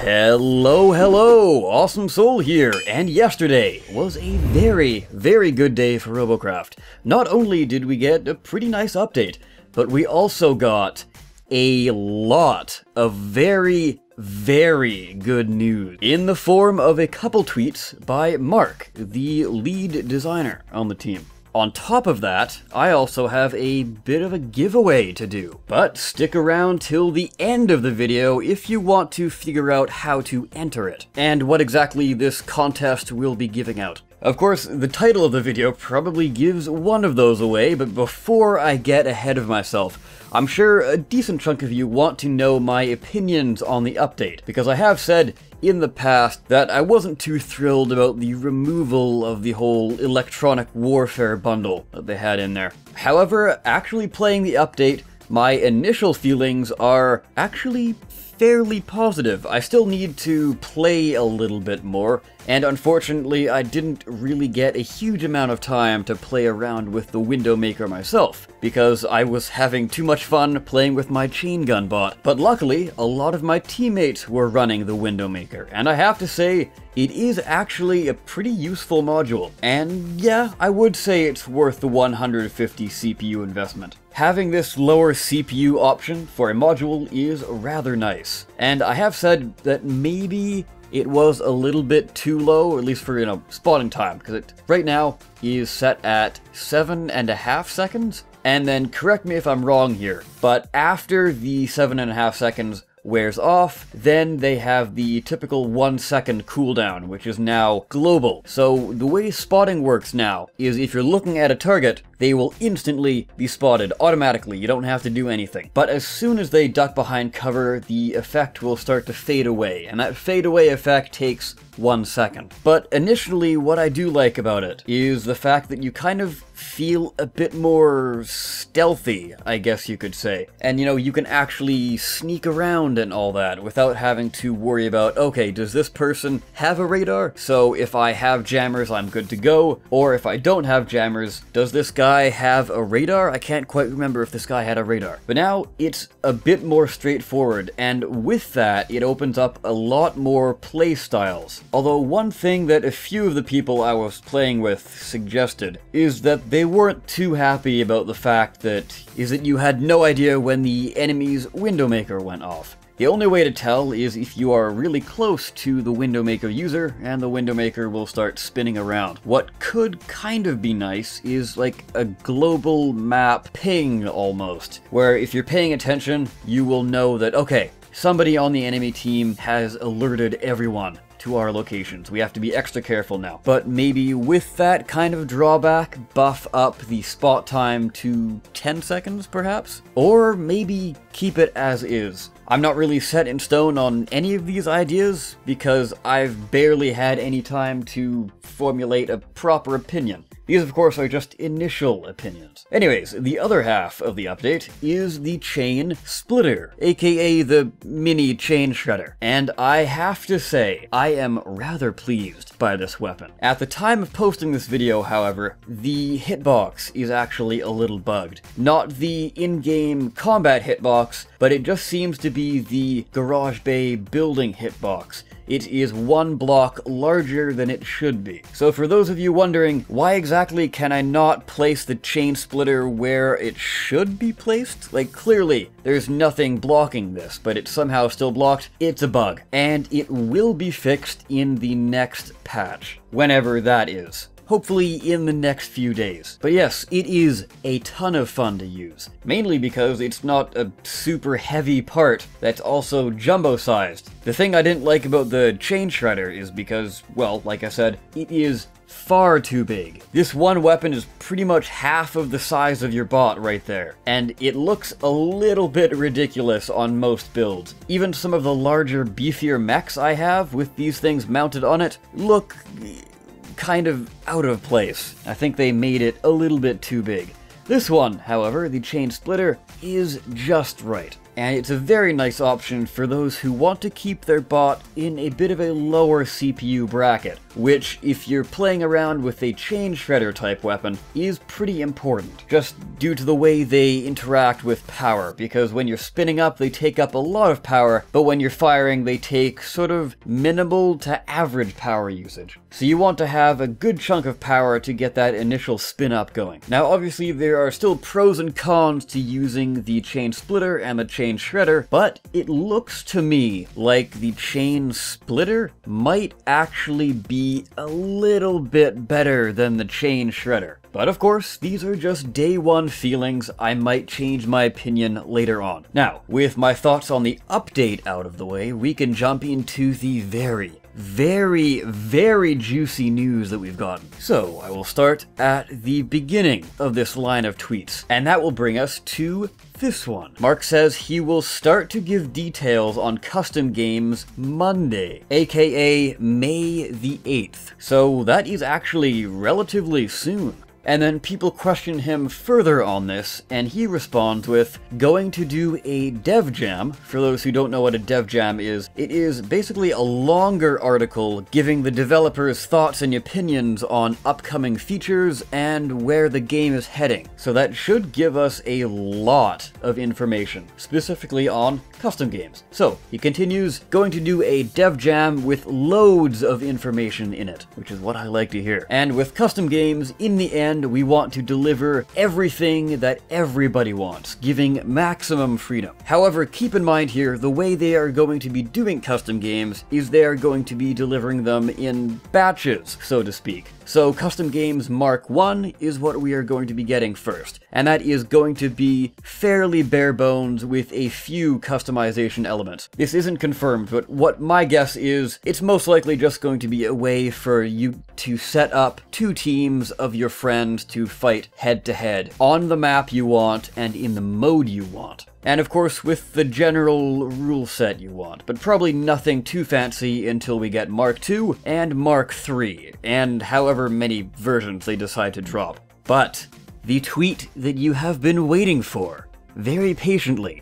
Hello, hello! Awesome Soul here, and yesterday was a very, very good day for Robocraft. Not only did we get a pretty nice update, but we also got a lot of very, very good news in the form of a couple tweets by Mark, the lead designer on the team. On top of that, I also have a bit of a giveaway to do, but stick around till the end of the video if you want to figure out how to enter it, and what exactly this contest will be giving out. Of course, the title of the video probably gives one of those away, but before I get ahead of myself, I'm sure a decent chunk of you want to know my opinions on the update, because I have said in the past that I wasn't too thrilled about the removal of the whole electronic warfare bundle that they had in there. However, actually playing the update, my initial feelings are actually fairly positive. I still need to play a little bit more, and unfortunately I didn't really get a huge amount of time to play around with the WindowMaker myself, because I was having too much fun playing with my chain gun bot. But luckily, a lot of my teammates were running the WindowMaker, and I have to say, it is actually a pretty useful module. And yeah, I would say it's worth the 150 CPU investment. Having this lower CPU option for a module is rather nice. And I have said that maybe it was a little bit too low, at least for, spawning time, because it right now is set at 7.5 seconds. And then correct me if I'm wrong here, but after the 7.5 seconds wears off, then they have the typical 1 second cooldown, which is now global. So the way spotting works now is if you're looking at a target, they will instantly be spotted automatically. You don't have to do anything. But as soon as they duck behind cover, the effect will start to fade away, and that fade away effect takes 1 second. But initially, what I do like about it is the fact that you kind of feel a bit more stealthy, I guess you could say. And you can actually sneak around and all that without having to worry about, okay, does this person have a radar? So if I have jammers, I'm good to go. Or if I don't have jammers, does this guy have a radar? I can't quite remember if this guy had a radar. But now it's a bit more straightforward, and with that, it opens up a lot more play styles. Although one thing that a few of the people I was playing with suggested is that they weren't too happy about the fact that you had no idea when the enemy's WindowMaker went off. The only way to tell is if you are really close to the WindowMaker user, and the WindowMaker will start spinning around. What could kind of be nice is like a global map ping almost, where if you're paying attention, you will know that, okay, somebody on the enemy team has alerted everyone to our locations. We have to be extra careful now. But maybe with that kind of drawback, buff up the spot time to 10 seconds perhaps? Or maybe keep it as is. I'm not really set in stone on any of these ideas because I've barely had any time to formulate a proper opinion. These, of course, are just initial opinions. Anyways, the other half of the update is the Chain Splitter, aka the mini chain shredder. And I have to say, I am rather pleased by this weapon. At the time of posting this video, however, the hitbox is actually a little bugged. Not the in-game combat hitbox, but it just seems to be the garage bay building hitbox. It is 1 block larger than it should be. So for those of you wondering, why exactly can I not place the chain splitter where it should be placed? Like, clearly, there's nothing blocking this, but it's somehow still blocked. It's a bug, and it will be fixed in the next patch, whenever that is. Hopefully in the next few days. But yes, it is a ton of fun to use. Mainly because it's not a super heavy part that's also jumbo-sized. The thing I didn't like about the chain shredder is because, well, like I said, it is far too big. This one weapon is pretty much half of the size of your bot right there, and it looks a little bit ridiculous on most builds. Even some of the larger, beefier mechs I have with these things mounted on it look kind of out of place. I think they made it a little bit too big. This one, however, the Chain Splitter, is just right. and it's a very nice option for those who want to keep their bot in a bit of a lower CPU bracket, which, if you're playing around with a chain shredder type weapon, is pretty important, just due to the way they interact with power, because when you're spinning up, they take up a lot of power, but when you're firing, they take sort of minimal to average power usage. So you want to have a good chunk of power to get that initial spin up going. Now obviously there are still pros and cons to using the chain splitter and the chain shredder, but it looks to me like the chain splitter might actually be a little bit better than the chain shredder. But of course, these are just day one feelings. I might change my opinion later on. Now, with my thoughts on the update out of the way, we can jump into the very juicy news that we've gotten. So, I will start at the beginning of this line of tweets, and that will bring us to this one. Mark says he will start to give details on custom games Monday, aka May the 8th. So that is actually relatively soon. And then people question him further on this, and he responds with going to do a dev jam. For those who don't know what a dev jam is, it is basically a longer article giving the developers thoughts and opinions on upcoming features and where the game is heading. So that should give us a lot of information, specifically on custom games. So he continues, going to do a dev jam with loads of information in it, which is what I like to hear. And with custom games, in the end, we want to deliver everything that everybody wants, giving maximum freedom. However, keep in mind here, the way they are going to be doing custom games is they are going to be delivering them in batches, so to speak. So Custom Games Mark 1 is what we are going to be getting first, and that is going to be fairly bare bones with a few customization elements. This isn't confirmed, but what my guess is, it's most likely just going to be a way for you to set up two teams of your friends to fight head-to-head on the map you want and in the mode you want. And of course with the general rule set you want, but probably nothing too fancy until we get Mark II and Mark III, and however many versions they decide to drop. But the tweet that you have been waiting for, very patiently,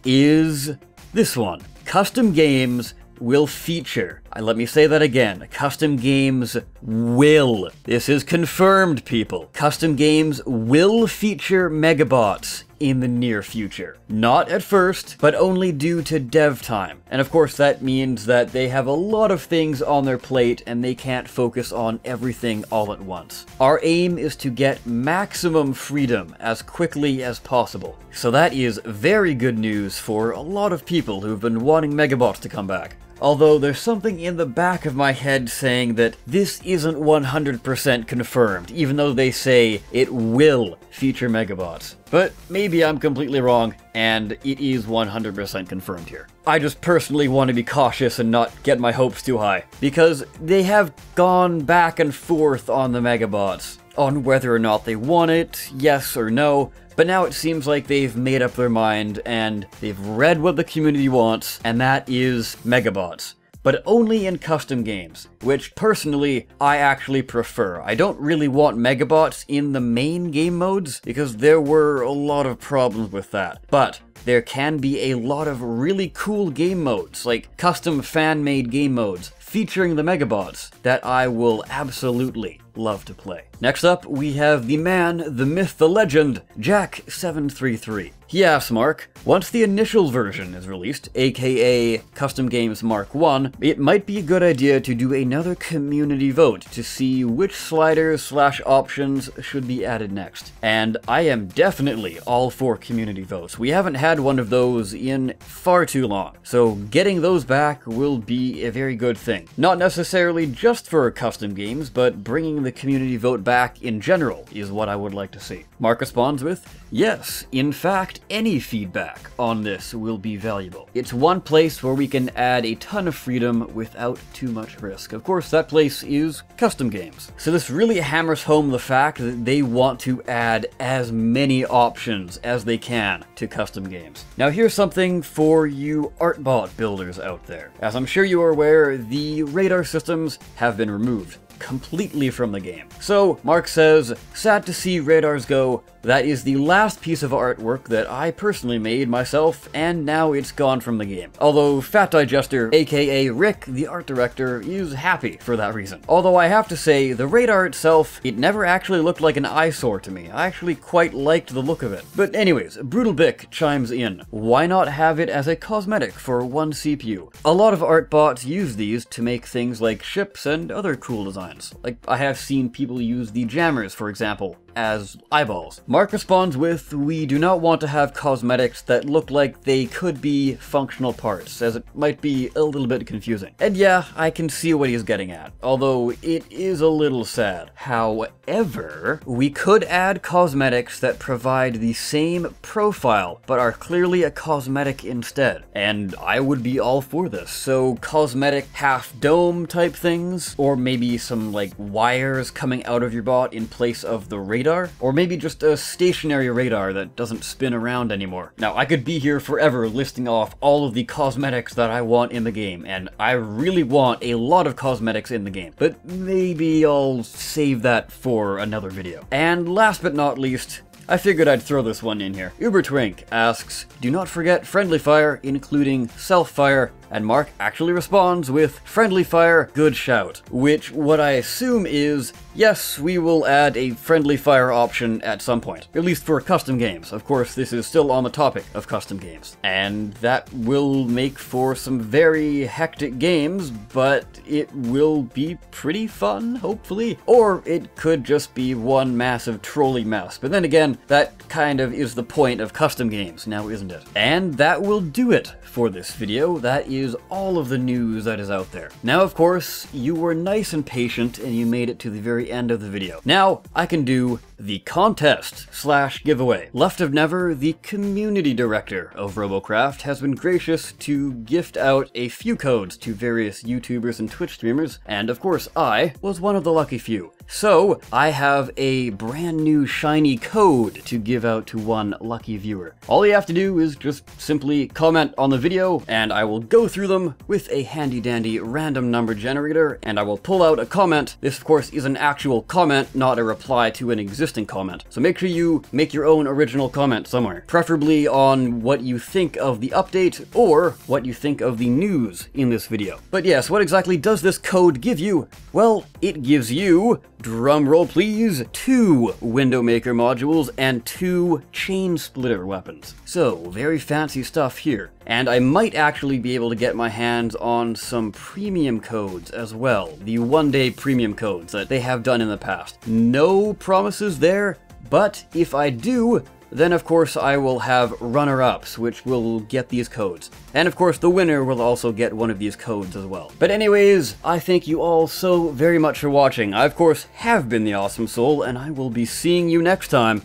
is this one. Custom games will feature. Let me say that again. Custom games will. This is confirmed, people. Custom games will feature Megabots in the near future. Not at first, but only due to dev time. And of course that means that they have a lot of things on their plate and they can't focus on everything all at once. Our aim is to get maximum freedom as quickly as possible. So that is very good news for a lot of people who've been wanting Megabots to come back. Although there's something in the back of my head saying that this isn't 100% confirmed, even though they say it will feature Megabots. But maybe I'm completely wrong, and it is 100% confirmed here. I just personally want to be cautious and not get my hopes too high, because they have gone back and forth on the Megabots, on whether or not they want it, yes or no. But now it seems like they've made up their mind and they've read what the community wants, and that is Megabots. But only in custom games, which personally I actually prefer. I don't really want Megabots in the main game modes because there were a lot of problems with that. But there can be a lot of really cool game modes, like custom fan-made game modes, featuring the Megabots that I will absolutely love to play. Next up, we have the man, the myth, the legend, Jack733. He asks Mark, once the initial version is released, aka Custom Games Mark 1, it might be a good idea to do another community vote to see which sliders / options should be added next. And I am definitely all for community votes. We haven't had one of those in far too long, so getting those back will be a very good thing. Not necessarily just for custom games, but bringing the community vote back in general is what I would like to see. Mark responds with, yes, in fact, any feedback on this will be valuable. It's one place where we can add a ton of freedom without too much risk. Of course, that place is custom games. So this really hammers home the fact that they want to add as many options as they can to custom games. Now here's something for you Artbot builders out there. As I'm sure you are aware, the radar systems have been removed. completely from the game. So, Mark says, sad to see radars go. That is the last piece of artwork that I personally made myself, and now it's gone from the game. Although Fat Digester, aka Rick, the art director, is happy for that reason. Although I have to say, the radar itself, it never actually looked like an eyesore to me. I actually quite liked the look of it. But anyways, Brutal Bick chimes in. Why not have it as a cosmetic for one CPU? A lot of art bots use these to make things like ships and other cool designs. Like, I have seen people use the jammers, for example, as eyeballs. Mark responds with, we do not want to have cosmetics that look like they could be functional parts, as it might be a little bit confusing. And yeah, I can see what he's getting at, although it is a little sad. However, we could add cosmetics that provide the same profile, but are clearly a cosmetic instead, and I would be all for this. So cosmetic half-dome type things, or maybe some like wires coming out of your bot in place of the radar, or maybe just a stationary radar that doesn't spin around anymore. Now, I could be here forever listing off all of the cosmetics that I want in the game, and I really want a lot of cosmetics in the game, but maybe I'll save that for another video. And last but not least, I figured I'd throw this one in here. Ubertwink asks, do not forget friendly fire, including self-fire, and Mark actually responds with, friendly fire, good shout. Which, what I assume is, yes, we will add a friendly fire option at some point. At least for custom games. Of course, this is still on the topic of custom games. And that will make for some very hectic games, but it will be pretty fun, hopefully. Or it could just be one massive trolley mess. But then again, that kind of is the point of custom games, now isn't it? And that will do it for this video. That is all of the news that is out there. Now, of course, you were nice and patient and you made it to the very end of the video. Now, I can do the contest/giveaway. Left of Never, the community director of Robocraft, has been gracious to gift out a few codes to various YouTubers and Twitch streamers, and of course I was one of the lucky few. So, I have a brand new shiny code to give out to one lucky viewer. All you have to do is just simply comment on the video, and I will go through them with a handy dandy random number generator, and I will pull out a comment. This, of course, is an actual comment, not a reply to an existing comment. So make sure you make your own original comment somewhere, preferably on what you think of the update or what you think of the news in this video. But yes, what exactly does this code give you? Well, it gives you, drum roll please, 2 WindowMaker modules and 2 Chain Splitter weapons. So, very fancy stuff here. And I might actually be able to get my hands on some premium codes as well. The one-day premium codes that they have done in the past. No promises there, but if I do, then of course I will have runner-ups which will get these codes. And of course the winner will also get one of these codes as well. But anyways, I thank you all so very much for watching. I of course have been the Awesome Soul, and I will be seeing you next time.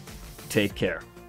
Take care.